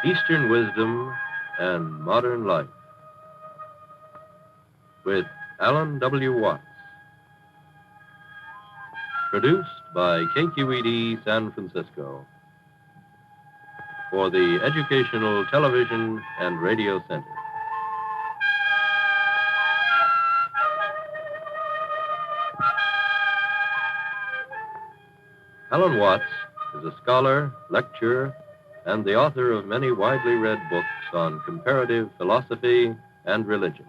Eastern Wisdom and Modern Life with Alan W. Watts. Produced by KQED San Francisco for the Educational Television and Radio Center. Alan Watts is a scholar, lecturer, and the author of many widely read books on comparative philosophy and religion.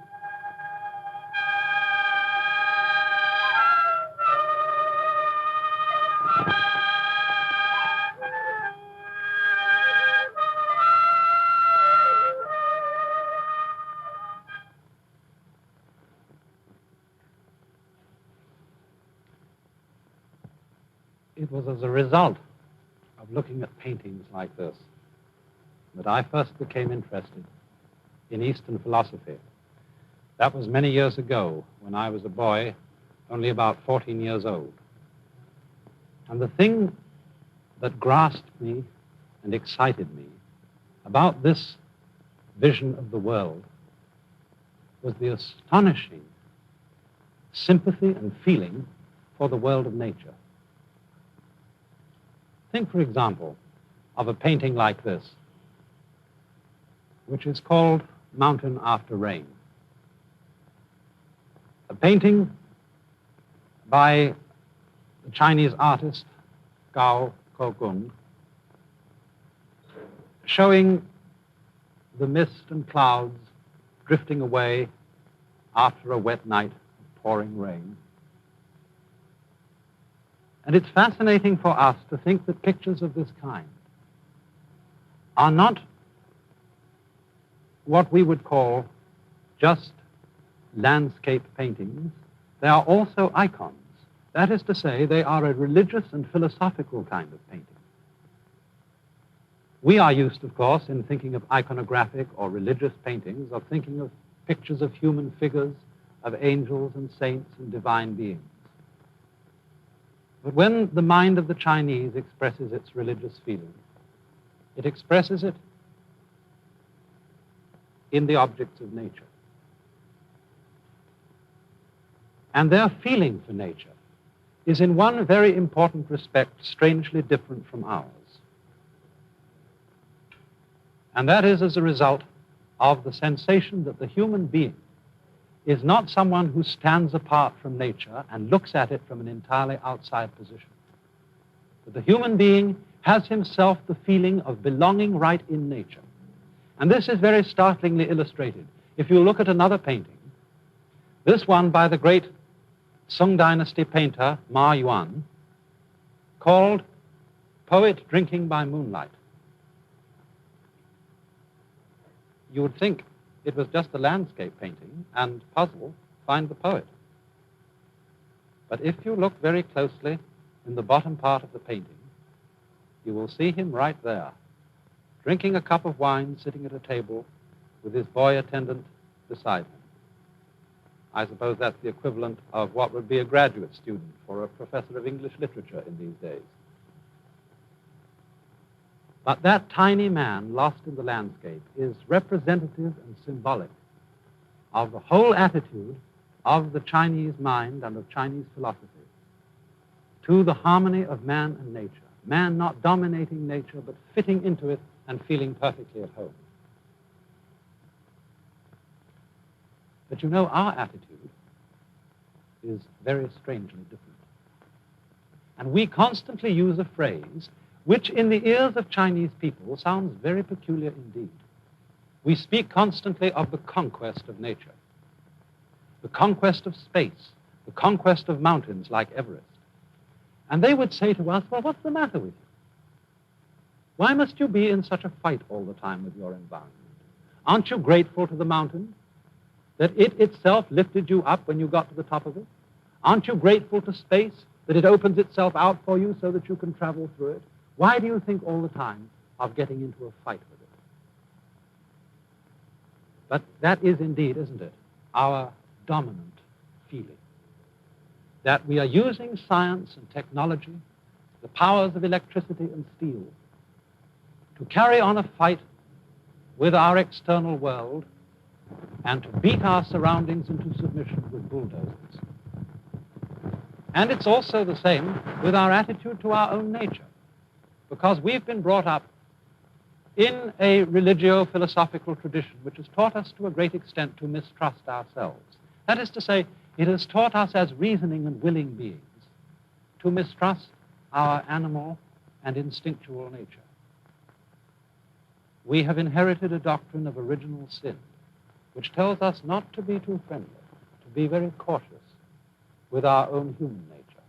It was as a result of looking at paintings like this that I first became interested in Eastern philosophy. That was many years ago when I was a boy, only about 14 years old. And the thing that grasped me and excited me about this vision of the world was the astonishing sympathy and feeling for the world of nature. Think, for example, of a painting like this, which is called Mountain After Rain. A painting by the Chinese artist Gao Kogung, showing the mist and clouds drifting away after a wet night of pouring rain. And it's fascinating for us to think that pictures of this kind are not what we would call just landscape paintings. They are also icons. That is to say, they are a religious and philosophical kind of painting. We are used, of course, in thinking of iconographic or religious paintings, of thinking of pictures of human figures, of angels and saints and divine beings. But when the mind of the Chinese expresses its religious feeling, it expresses it in the objects of nature. And their feeling for nature is in one very important respect strangely different from ours. And that is as a result of the sensation that the human being is not someone who stands apart from nature and looks at it from an entirely outside position. But the human being has himself the feeling of belonging right in nature. And this is very startlingly illustrated. If you look at another painting, this one by the great Song Dynasty painter Ma Yuan, called Poet Drinking by Moonlight. You would think it was just a landscape painting and puzzle, find the poet. But if you look very closely in the bottom part of the painting, you will see him right there, drinking a cup of wine, sitting at a table with his boy attendant beside him. I suppose that's the equivalent of what would be a graduate student for a professor of English literature in these days. But that tiny man lost in the landscape is representative and symbolic of the whole attitude of the Chinese mind and of Chinese philosophy to the harmony of man and nature. Man not dominating nature, but fitting into it and feeling perfectly at home. But you know, our attitude is very strangely different. And we constantly use a phrase which in the ears of Chinese people sounds very peculiar indeed. We speak constantly of the conquest of nature, the conquest of space, the conquest of mountains like Everest. And they would say to us, well, what's the matter with you? Why must you be in such a fight all the time with your environment? Aren't you grateful to the mountain that it itself lifted you up when you got to the top of it? Aren't you grateful to space that it opens itself out for you so that you can travel through it? Why do you think all the time of getting into a fight with it? But that is indeed, isn't it, our dominant feeling. That we are using science and technology, the powers of electricity and steel, to carry on a fight with our external world and to beat our surroundings into submission with bulldozers. And it's also the same with our attitude to our own nature, because we've been brought up in a religio-philosophical tradition which has taught us to a great extent to mistrust ourselves. That is to say, it has taught us as reasoning and willing beings to mistrust our animal and instinctual nature. We have inherited a doctrine of original sin, which tells us not to be too friendly, to be very cautious with our own human nature.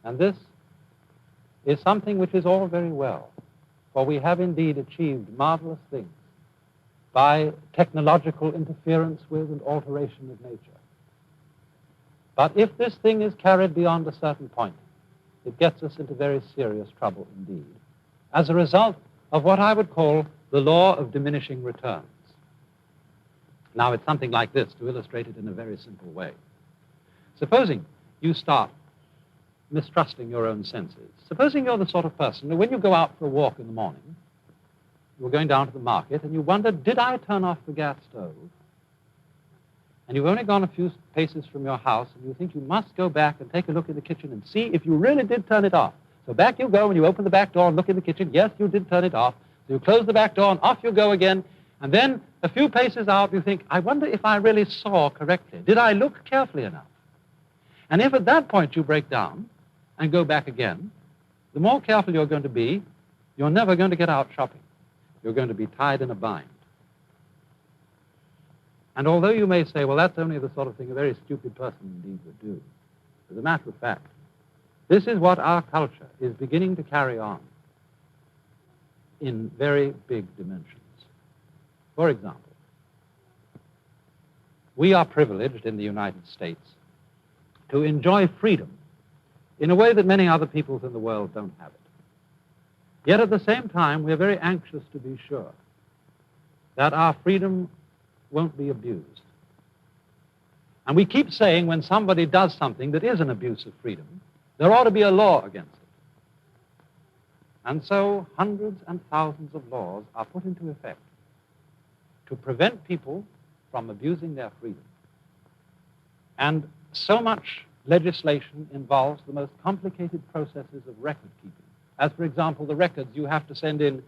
And this is something which is all very well, for we have indeed achieved marvelous things by technological interference with and alteration of nature. But if this thing is carried beyond a certain point, it gets us into very serious trouble indeed, as a result of what I would call the law of diminishing returns. Now, it's something like this, to illustrate it in a very simple way. Supposing you start mistrusting your own senses. Supposing you're the sort of person that when you go out for a walk in the morning, you're going down to the market and you wonder, did I turn off the gas stove? And you've only gone a few paces from your house and you think you must go back and take a look in the kitchen and see if you really did turn it off. So back you go and you open the back door and look in the kitchen. Yes, you did turn it off. So you close the back door and off you go again. And then a few paces out you think, I wonder if I really saw correctly. Did I look carefully enough? And if at that point you break down and go back again, the more careful you're going to be, you're never going to get out shopping. You're going to be tied in a bind. And although you may say, well, that's only the sort of thing a very stupid person indeed would do, as a matter of fact, this is what our culture is beginning to carry on in very big dimensions. For example, we are privileged in the United States to enjoy freedom in a way that many other peoples in the world don't have it. Yet at the same time, we're very anxious to be sure that our freedom won't be abused. And we keep saying when somebody does something that is an abuse of freedom, there ought to be a law against it. And so hundreds and thousands of laws are put into effect to prevent people from abusing their freedom. And so much legislation involves the most complicated processes of record keeping. As, for example, the records you have to send in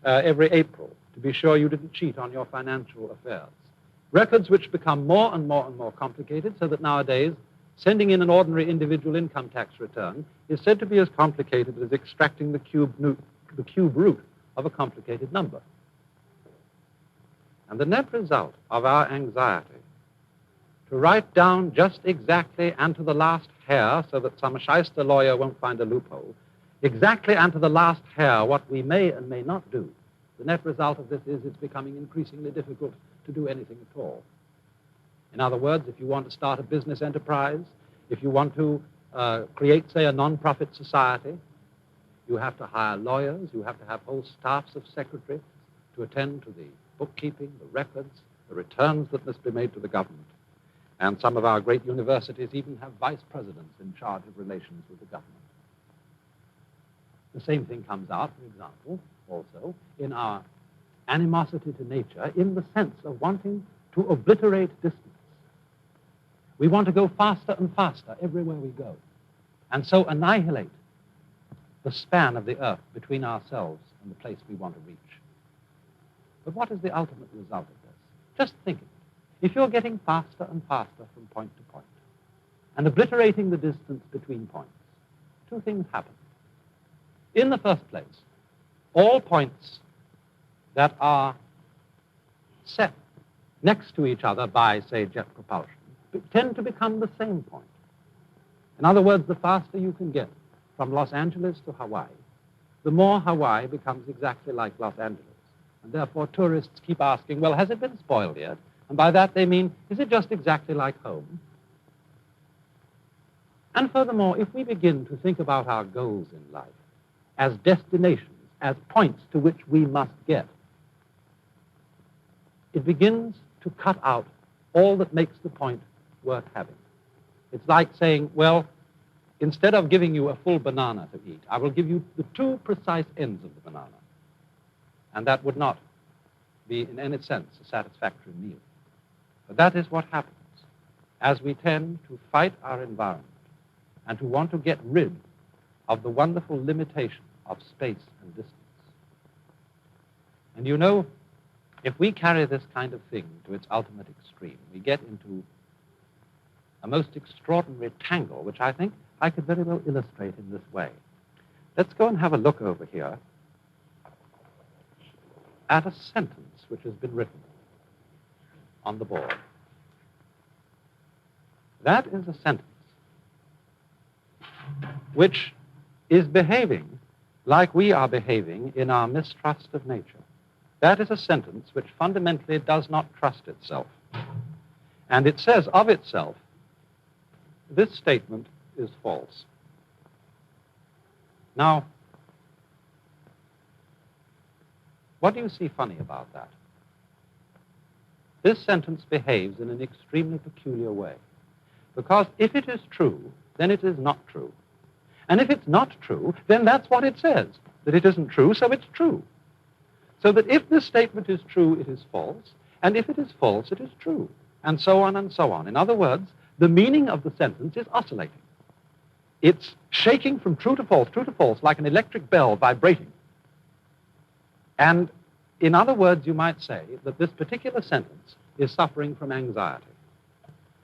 every April to be sure you didn't cheat on your financial affairs. Records which become more and more and more complicated, so that nowadays sending in an ordinary individual income tax return is said to be as complicated as extracting the cube root of a complicated number. And the net result of our anxiety to write down just exactly and to the last hair, so that some shyster lawyer won't find a loophole, exactly and to the last hair what we may and may not do, the net result of this is it's becoming increasingly difficult to do anything at all. In other words, if you want to start a business enterprise, if you want to create, say, a non-profit society, you have to hire lawyers, you have to have whole staffs of secretaries to attend to the bookkeeping, the records, the returns that must be made to the government. And some of our great universities even have vice presidents in charge of relations with the government. The same thing comes out, for example, also in our animosity to nature in the sense of wanting to obliterate distance. We want to go faster and faster everywhere we go, and so annihilate the span of the earth between ourselves and the place we want to reach. But what is the ultimate result of this? Just think of it. If you're getting faster and faster from point to point and obliterating the distance between points, two things happen. In the first place, all points that are set next to each other by, say, jet propulsion tend to become the same point. In other words, the faster you can get from Los Angeles to Hawaii, the more Hawaii becomes exactly like Los Angeles. And therefore, tourists keep asking, well, has it been spoiled yet? And by that they mean, is it just exactly like home? And furthermore, if we begin to think about our goals in life as destinations, as points to which we must get, it begins to cut out all that makes the point worth having. It's like saying, well, instead of giving you a full banana to eat, I will give you the two precise ends of the banana. and that would not be in any sense a satisfactory meal. But that is what happens as we tend to fight our environment and to want to get rid of the wonderful limitation of space and distance. And you know, if we carry this kind of thing to its ultimate extreme, we get into a most extraordinary tangle, which I think I could very well illustrate in this way. Let's go and have a look over here at a sentence which has been written on the board. That is a sentence which is behaving like we are behaving in our mistrust of nature. That is a sentence which fundamentally does not trust itself. And it says of itself, this statement is false. Now, what do you see funny about that? This sentence behaves in an extremely peculiar way. Because if it is true, then it is not true. And if it's not true, then that's what it says, that it isn't true, so it's true. So that if this statement is true, it is false, and if it is false, it is true, and so on and so on. In other words, the meaning of the sentence is oscillating. It's shaking from true to false, like an electric bell vibrating. And in other words, you might say that this particular sentence is suffering from anxiety.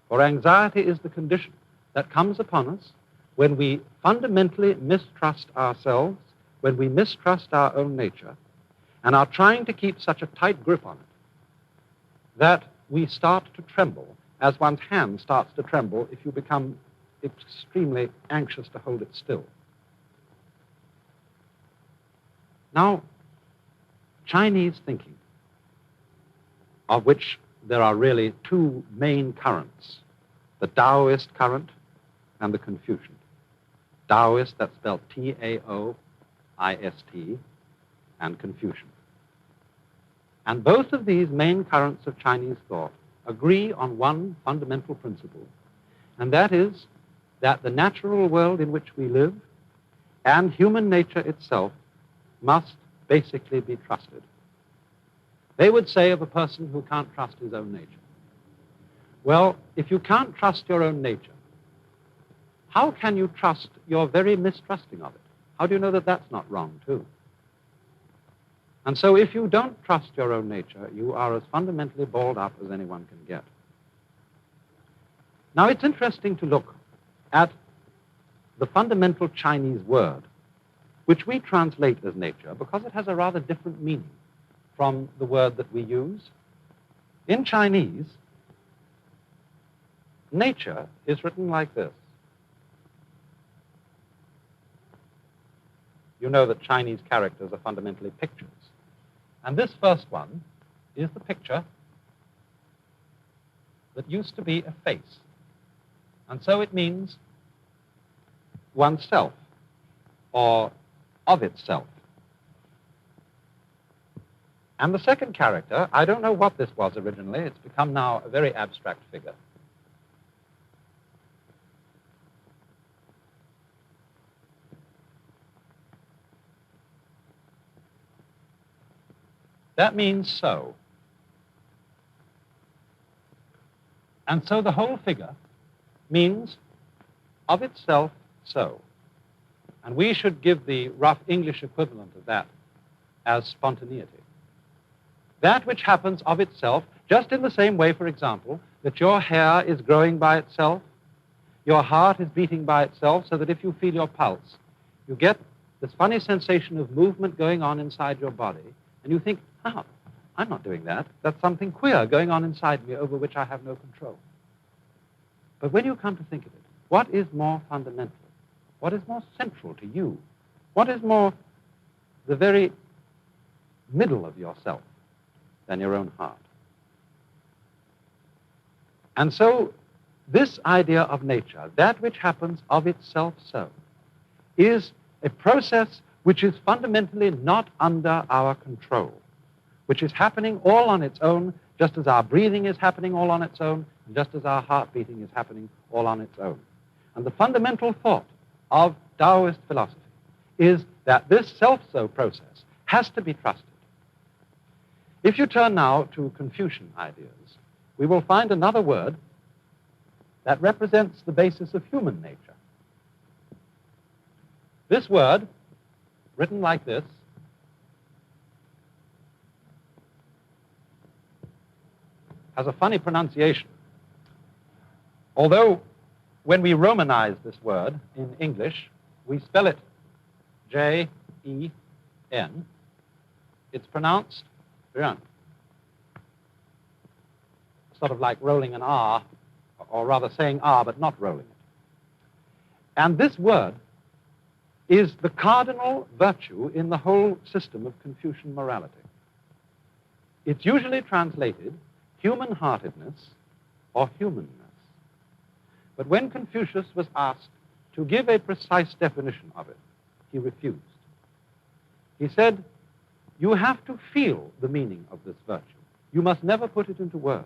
For anxiety is the condition that comes upon us when we fundamentally mistrust ourselves, when we mistrust our own nature, and are trying to keep such a tight grip on it that we start to tremble, as one's hand starts to tremble if you become extremely anxious to hold it still. Now, Chinese thinking, of which there are really two main currents, the Taoist current and the Confucian. Taoist, that's spelled Taoist, and Confucian. And both of these main currents of Chinese thought agree on one fundamental principle, and that is that the natural world in which we live and human nature itself must basically be trusted. They would say of a person who can't trust his own nature, well, if you can't trust your own nature, how can you trust your very mistrusting of it? How do you know that that's not wrong, too? And so if you don't trust your own nature, you are as fundamentally balled up as anyone can get. Now, it's interesting to look at the fundamental Chinese word, which we translate as nature, because it has a rather different meaning from the word that we use. In Chinese, nature is written like this. You know that Chinese characters are fundamentally pictures. And this first one is the picture that used to be a face. And so it means oneself, or of itself. And the second character, I don't know what this was originally. It's become now a very abstract figure. That means so. And so the whole figure means of itself so. And we should give the rough English equivalent of that as spontaneity. That which happens of itself, just in the same way, for example, that your hair is growing by itself, your heart is beating by itself, so that if you feel your pulse, you get this funny sensation of movement going on inside your body, and you think, oh, I'm not doing that. That's something queer going on inside me over which I have no control. But when you come to think of it, what is more fundamental? What is more central to you? What is more the very middle of yourself than your own heart? And so this idea of nature, that which happens of itself so, is a process which is fundamentally not under our control, which is happening all on its own, just as our breathing is happening all on its own, and just as our heart beating is happening all on its own. And the fundamental thought of Taoist philosophy is that this self-so process has to be trusted. If you turn now to Confucian ideas, we will find another word that represents the basis of human nature. This word, written like this, has a funny pronunciation. Although when we Romanize this word in English, we spell it J-E-N, it's pronounced Ren. Sort of like rolling an R, or rather saying R but not rolling it. And this word is the cardinal virtue in the whole system of Confucian morality. It's usually translated human-heartedness or humanness. But when Confucius was asked to give a precise definition of it, he refused. He said, you have to feel the meaning of this virtue. You must never put it into words.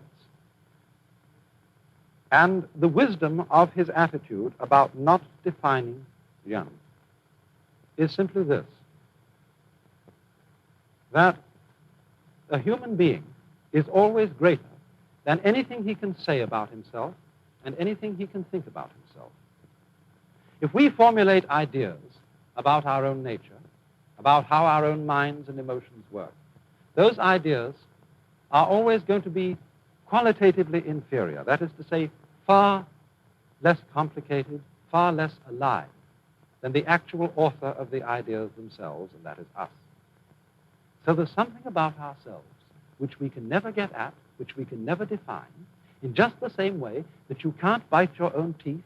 And the wisdom of his attitude about not defining Yan is simply this, that a human being is always greater than anything he can say about himself and anything he can think about himself. If we formulate ideas about our own nature, about how our own minds and emotions work, those ideas are always going to be qualitatively inferior. That is to say, far less complicated, far less alive than the actual author of the ideas themselves, and that is us. So there's something about ourselves which we can never get at, which we can never define, in just the same way that you can't bite your own teeth,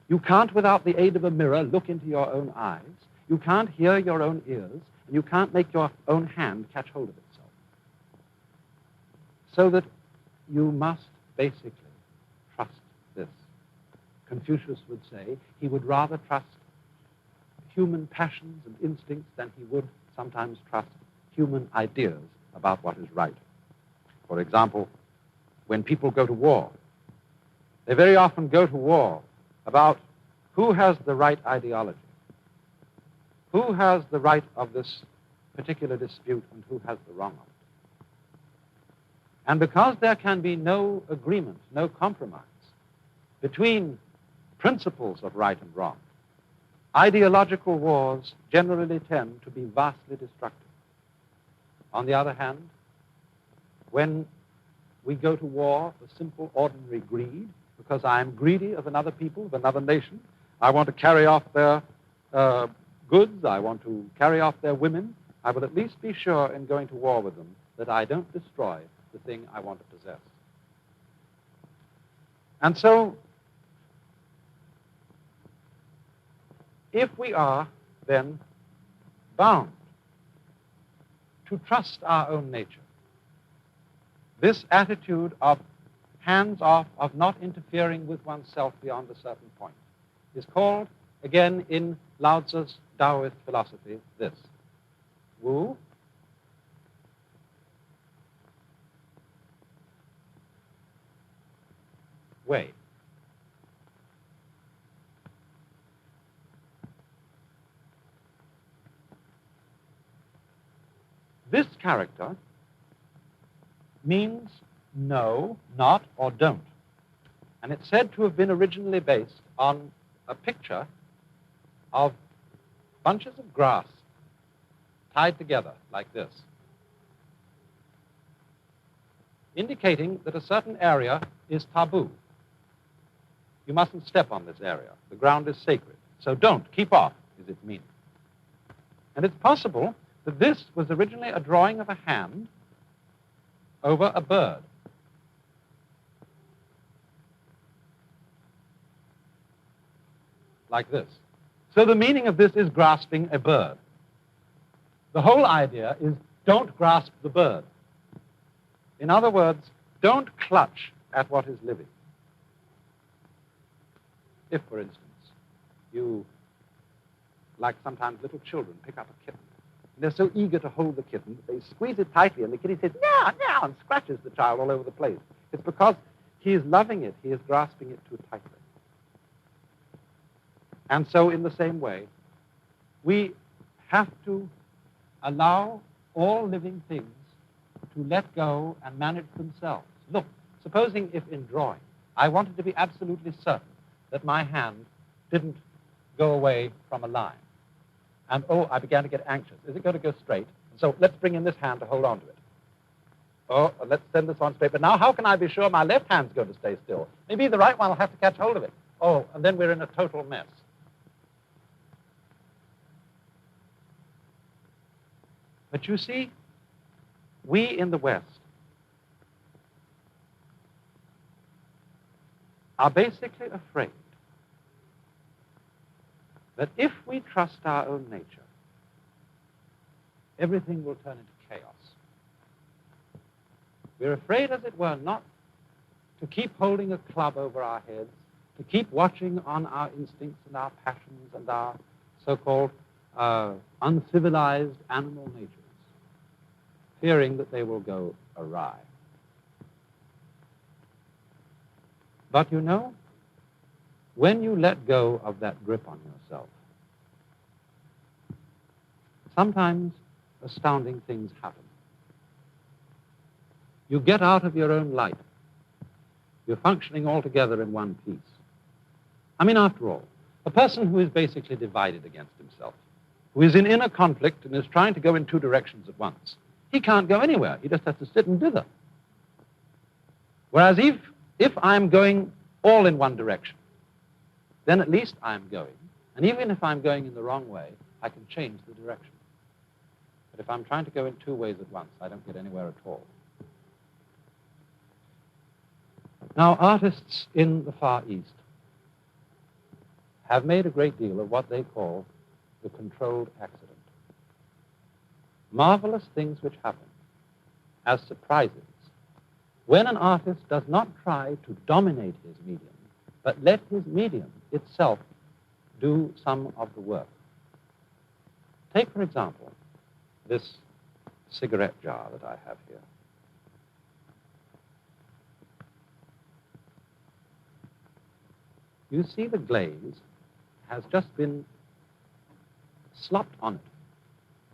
you can't, without the aid of a mirror, look into your own eyes, you can't hear your own ears, and you can't make your own hand catch hold of itself. So that you must basically trust this. Confucius would say he would rather trust human passions and instincts than he would sometimes trust human ideas about what is right. For example, when people go to war, they very often go to war about who has the right ideology, who has the right of this particular dispute and who has the wrong of it. And because there can be no agreement, no compromise between principles of right and wrong, ideological wars generally tend to be vastly destructive. On the other hand, when we go to war for simple, ordinary greed, because I am greedy of another people, of another nation, I want to carry off their goods, I want to carry off their women, I will at least be sure in going to war with them that I don't destroy the thing I want to possess. And so, if we are then bound to trust our own nature, this attitude of hands off, of not interfering with oneself beyond a certain point, is called, again in Lao Tzu's Taoist philosophy, this: Wu, Wei. This character means no, not, or don't. And it's said to have been originally based on a picture of bunches of grass tied together like this, indicating that a certain area is taboo. You mustn't step on this area. The ground is sacred. So don't, keep off, is its meaning. And it's possible that this was originally a drawing of a hand over a bird. Like this. So the meaning of this is grasping a bird. The whole idea is don't grasp the bird. In other words, don't clutch at what is living. If, for instance, you, like sometimes little children, pick up a kitten, and they're so eager to hold the kitten that they squeeze it tightly, and the kitty says, meow, meow, and scratches the child all over the place. It's because he is loving it, he is grasping it too tightly. And so in the same way, we have to allow all living things to let go and manage themselves. Look, supposing if in drawing I wanted to be absolutely certain that my hand didn't go away from a line, and I began to get anxious. Is it going to go straight? So let's bring in this hand to hold on to it. Let's send this on straight. But now how can I be sure my left hand's going to stay still? Maybe the right one will have to catch hold of it. And then we're in a total mess. But you see, we in the West are basically afraid that if we trust our own nature, everything will turn into chaos. We're afraid, as it were, not to keep holding a club over our heads, to keep watching on our instincts and our passions and our so-called uncivilized animal natures, fearing that they will go awry. But you know, when you let go of that grip on yourself, sometimes astounding things happen. You get out of your own light. You're functioning all together in one piece. I mean, after all, a person who is basically divided against himself, who is in inner conflict and is trying to go in two directions at once, he can't go anywhere. He just has to sit and dither. Whereas if I'm going all in one direction, then at least I'm going. And even if I'm going in the wrong way, I can change the direction. But if I'm trying to go in two ways at once, I don't get anywhere at all. Now, artists in the Far East have made a great deal of what they call the controlled accident. Marvelous things which happen as surprises when an artist does not try to dominate his medium, but let his medium itself do some of the work. Take, for example, this cigarette jar that I have here. You see the glaze has just been slopped on it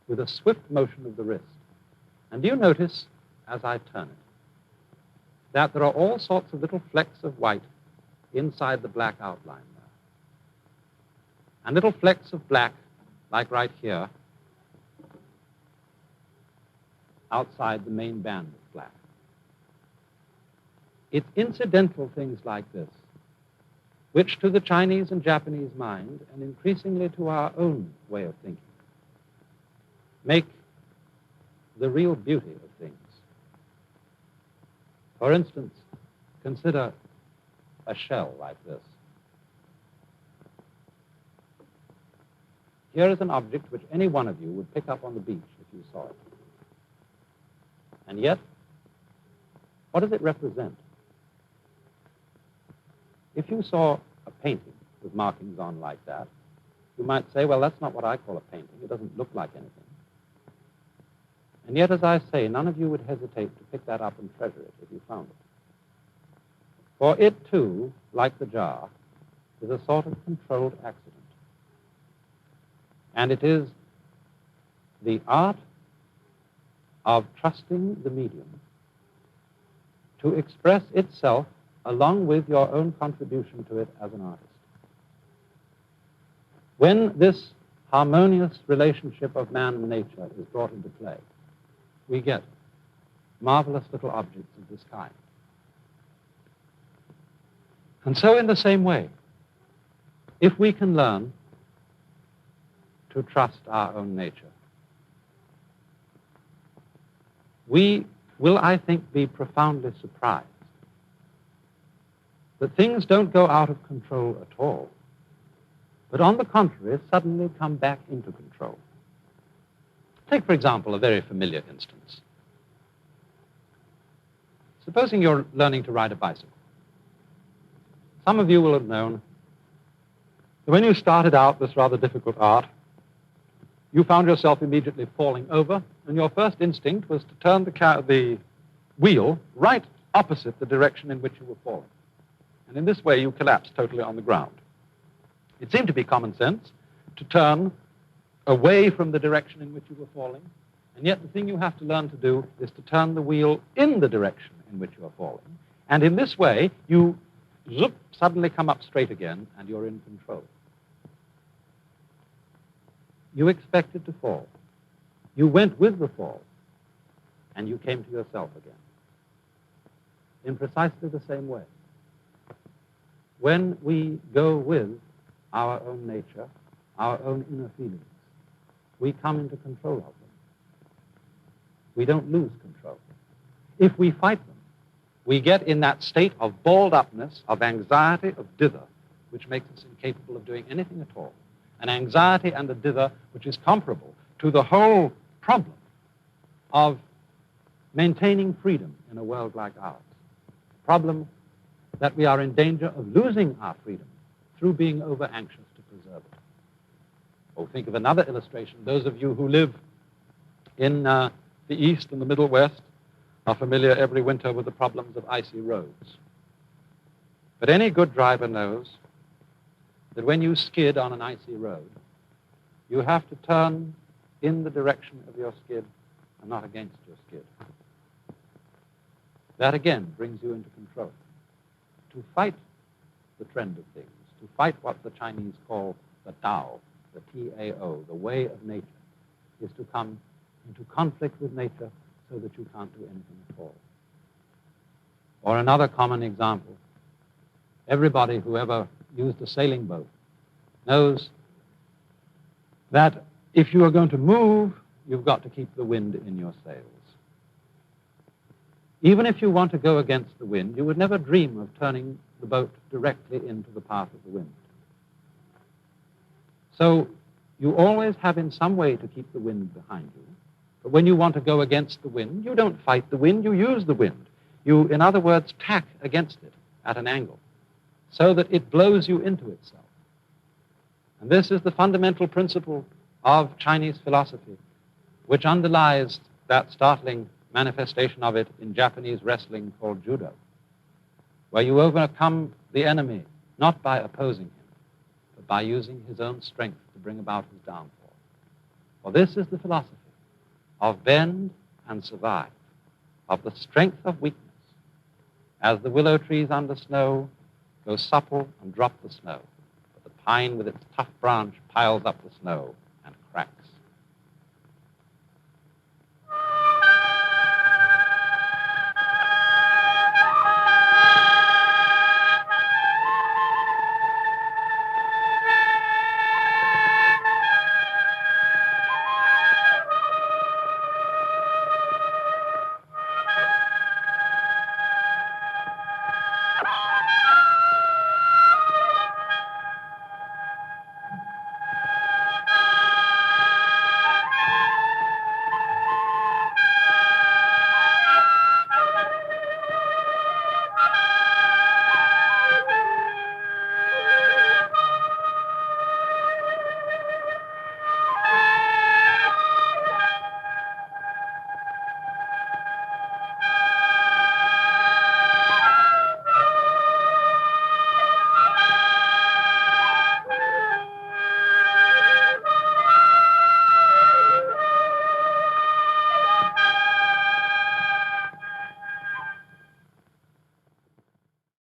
with a swift motion of the wrist. And do you notice, as I turn it, that there are all sorts of little flecks of white inside the black outline there. And little flecks of black, like right here, outside the main band of black. It's incidental things like this which to the Chinese and Japanese mind, and increasingly to our own way of thinking, make the real beauty of things. For instance, consider a shell like this. Here is an object which any one of you would pick up on the beach if you saw it. And yet, what does it represent? If you saw a painting with markings on like that, you might say, well, that's not what I call a painting. It doesn't look like anything. And yet, as I say, none of you would hesitate to pick that up and treasure it if you found it. For it, too, like the jar, is a sort of controlled accident. And it is the art of trusting the medium to express itself along with your own contribution to it as an artist. When this harmonious relationship of man and nature is brought into play, we get marvelous little objects of this kind. And so in the same way, if we can learn to trust our own nature, we will, I think, be profoundly surprised that things don't go out of control at all, but on the contrary, suddenly come back into control. Take, for example, a very familiar instance. Supposing you're learning to ride a bicycle. Some of you will have known that when you started out this rather difficult art, you found yourself immediately falling over, and your first instinct was to turn the wheel right opposite the direction in which you were falling. And in this way, you collapsed totally on the ground. It seemed to be common sense to turn away from the direction in which you were falling And yet the thing you have to learn to do is to turn the wheel in the direction in which you are falling. And in this way, you suddenly come up straight again, and you're in control. You expected to fall. You went with the fall, and you came to yourself again. In precisely the same way. When we go with our own nature, our own inner feelings, we come into control of them. We don't lose control. If we fight them, we get in that state of balled-upness, of anxiety, of dither, which makes us incapable of doing anything at all. An anxiety and a dither which is comparable to the whole problem of maintaining freedom in a world like ours. The problem that we are in danger of losing our freedom through being over-anxious to preserve it. Or think of another illustration. Those of you who live in the East and the Middle West are familiar every winter with the problems of icy roads. But any good driver knows that when you skid on an icy road, you have to turn in the direction of your skid and not against your skid. That again brings you into control. To fight the trend of things, to fight what the Chinese call the Tao, the T-A-O, the way of nature, is to come into conflict with nature so that you can't do anything at all. Or another common example, everybody who ever used a sailing boat knows that if you are going to move, you've got to keep the wind in your sails. Even if you want to go against the wind, you would never dream of turning the boat directly into the path of the wind. So you always have in some way to keep the wind behind you. But when you want to go against the wind, you don't fight the wind, you use the wind. You, in other words, tack against it at an angle so that it blows you into itself. And this is the fundamental principle of Chinese philosophy, which underlies that startling manifestation of it in Japanese wrestling called judo, where you overcome the enemy not by opposing him, but by using his own strength to bring about his downfall. For this is the philosophy of bend and survive, of the strength of weakness, as the willow trees under snow go supple and drop the snow, but the pine with its tough branch piles up the snow